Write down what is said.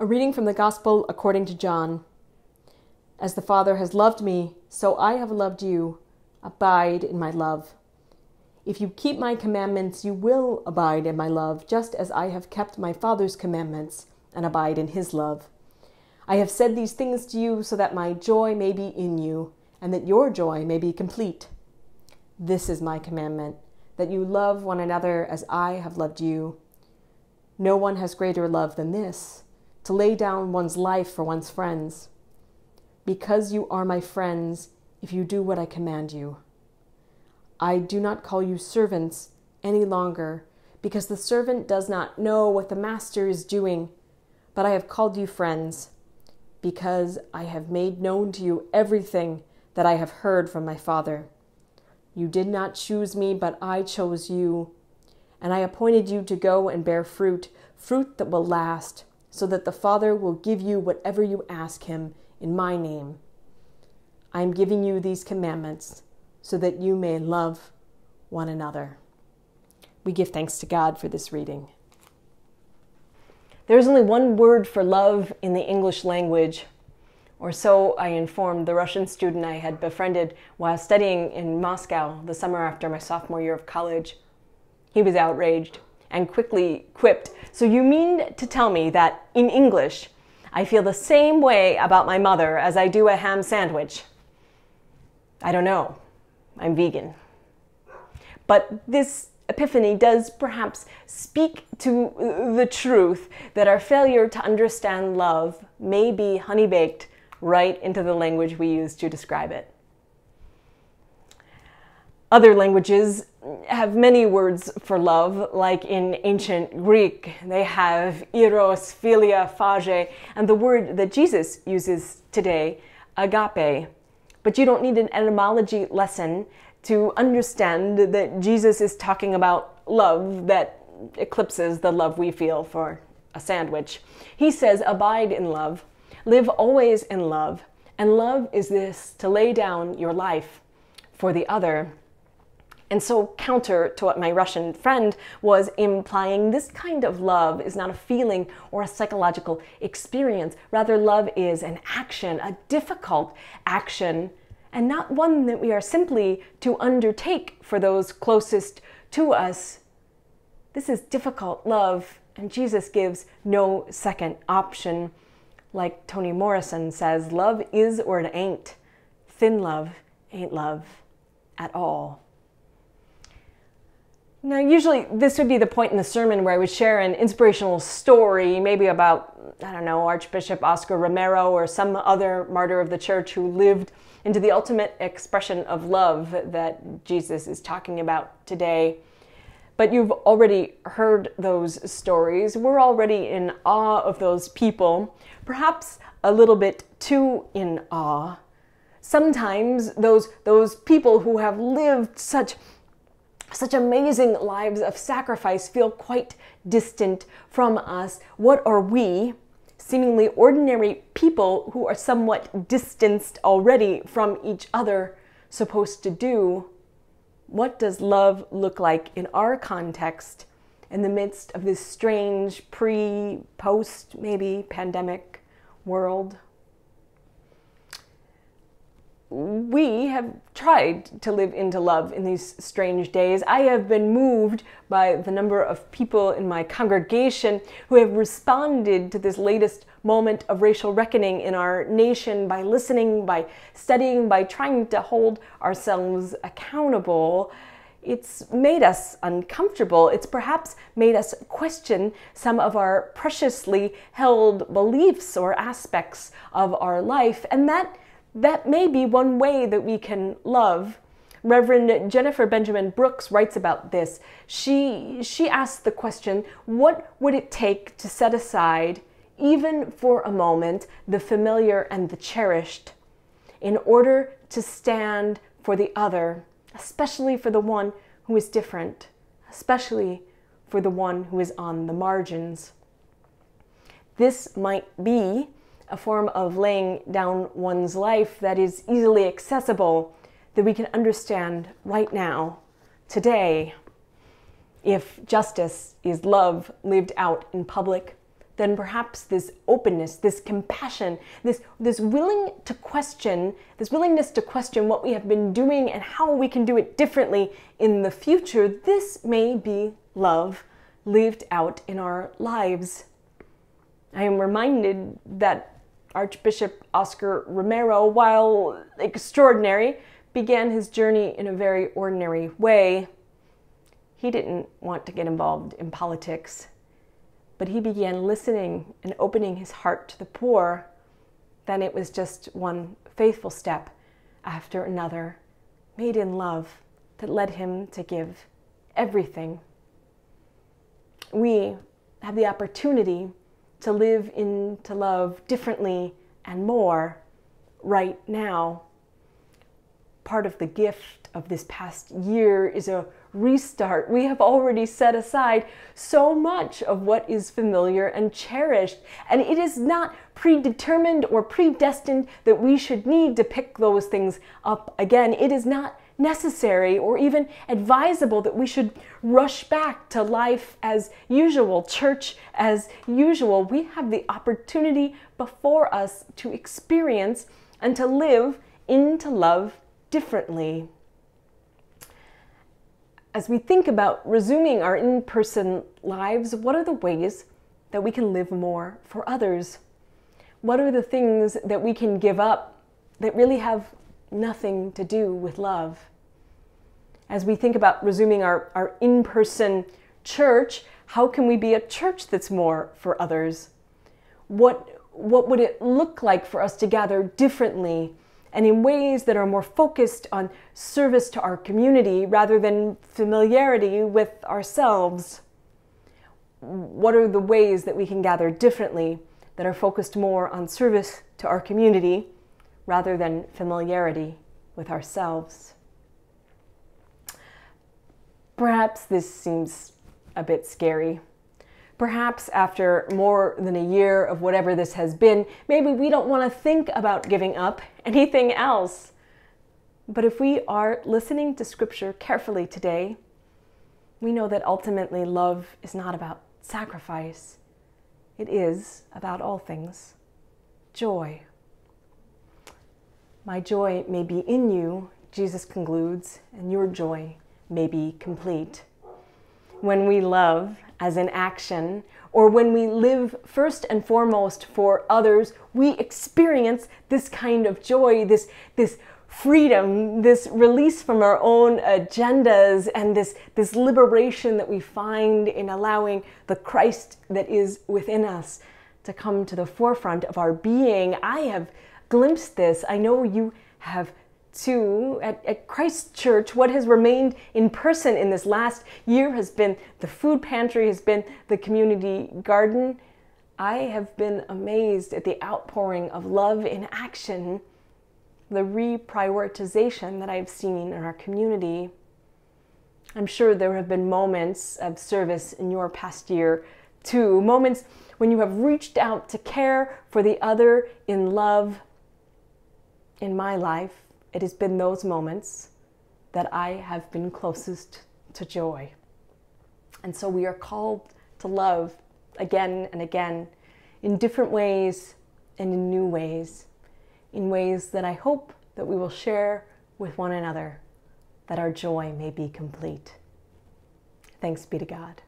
A reading from the Gospel according to John. As the Father has loved me, so I have loved you. Abide in my love. If you keep my commandments, you will abide in my love, just as I have kept my Father's commandments and abide in his love. I have said these things to you so that my joy may be in you, and that your joy may be complete. This is my commandment, that you love one another as I have loved you. No one has greater love than this, to lay down one's life for one's friends. Because you are my friends, if you do what I command you. I do not call you servants any longer, because the servant does not know what the master is doing, but I have called you friends, because I have made known to you everything that I have heard from my Father. You did not choose me, but I chose you, and I appointed you to go and bear fruit, fruit that will last, so that the Father will give you whatever you ask him in my name. I am giving you these commandments so that you may love one another. We give thanks to God for this reading. There is only one word for love in the English language, or so I informed the Russian student I had befriended while studying in Moscow the summer after my sophomore year of college. He was outraged and quickly quipped, "So you mean to tell me that in English, I feel the same way about my mother as I do a ham sandwich?" I don't know. I'm vegan. But this epiphany does perhaps speak to the truth that our failure to understand love may be honey-baked right into the language we use to describe it. Other languages have many words for love, like in ancient Greek. They have eros, philia, phage, and the word that Jesus uses today, agape. But you don't need an etymology lesson to understand that Jesus is talking about love that eclipses the love we feel for a sandwich. He says, abide in love, live always in love, and love is this, to lay down your life for the other. And so counter to what my Russian friend was implying, this kind of love is not a feeling or a psychological experience. Rather, love is an action, a difficult action, and not one that we are simply to undertake for those closest to us. This is difficult love, and Jesus gives no second option. Like Toni Morrison says, love is or it ain't. Thin love ain't love at all. Now, usually this would be the point in the sermon where I would share an inspirational story, maybe about, I don't know, Archbishop Oscar Romero or some other martyr of the church who lived into the ultimate expression of love that Jesus is talking about today. But you've already heard those stories. We're already in awe of those people, perhaps a little bit too in awe. Sometimes those people who have lived such amazing lives of sacrifice feel quite distant from us. What are we, seemingly ordinary people who are somewhat distanced already from each other, supposed to do? What does love look like in our context in the midst of this strange post, maybe pandemic world? We have tried to live into love in these strange days. I have been moved by the number of people in my congregation who have responded to this latest moment of racial reckoning in our nation by listening, by studying, by trying to hold ourselves accountable. It's made us uncomfortable. It's perhaps made us question some of our preciously held beliefs or aspects of our life, and that may be one way that we can love. Reverend Jennifer Benjamin Brooks writes about this. She asks the question, what would it take to set aside, even for a moment, the familiar and the cherished, in order to stand for the other, especially for the one who is different, especially for the one who is on the margins? This might be a form of laying down one's life that is easily accessible, that we can understand right now, today. If justice is love lived out in public, then perhaps this openness, this compassion, this willingness to question what we have been doing and how we can do it differently in the future, this may be love lived out in our lives. I am reminded that Archbishop Oscar Romero, while extraordinary, began his journey in a very ordinary way. He didn't want to get involved in politics, but he began listening and opening his heart to the poor. Then it was just one faithful step after another, made in love, that led him to give everything. We have the opportunity to live into love differently and more right now. Part of the gift of this past year is a restart. We have already set aside so much of what is familiar and cherished, and it is not predetermined or predestined that we should need to pick those things up again. It is not necessary or even advisable that we should rush back to life as usual, church as usual. We have the opportunity before us to experience and to live into love differently. As we think about resuming our in-person lives, what are the ways that we can live more for others? What are the things that we can give up that really have nothing to do with love? As we think about resuming our in-person church, how can we be a church that's more for others? What would it look like for us to gather differently and in ways that are more focused on service to our community rather than familiarity with ourselves? What are the ways that we can gather differently that are focused more on service to our community rather than familiarity with ourselves? Perhaps this seems a bit scary. Perhaps after more than a year of whatever this has been, maybe we don't want to think about giving up anything else. But if we are listening to Scripture carefully today, we know that ultimately love is not about sacrifice. It is, about all things, joy. My joy may be in you, Jesus concludes, and your joy may be complete. When we love as an action, or when we live first and foremost for others, we experience this kind of joy, this freedom, this release from our own agendas, and this liberation that we find in allowing the Christ that is within us to come to the forefront of our being. I have glimpsed this. I know you have too. At Christ Church, what has remained in person in this last year has been the food pantry, has been the community garden. I have been amazed at the outpouring of love in action, the reprioritization that I've seen in our community. I'm sure there have been moments of service in your past year too, moments when you have reached out to care for the other in love. In my life, it has been those moments that I have been closest to joy. And so we are called to love again and again in different ways and in new ways, in ways that I hope that we will share with one another, that our joy may be complete. Thanks be to God.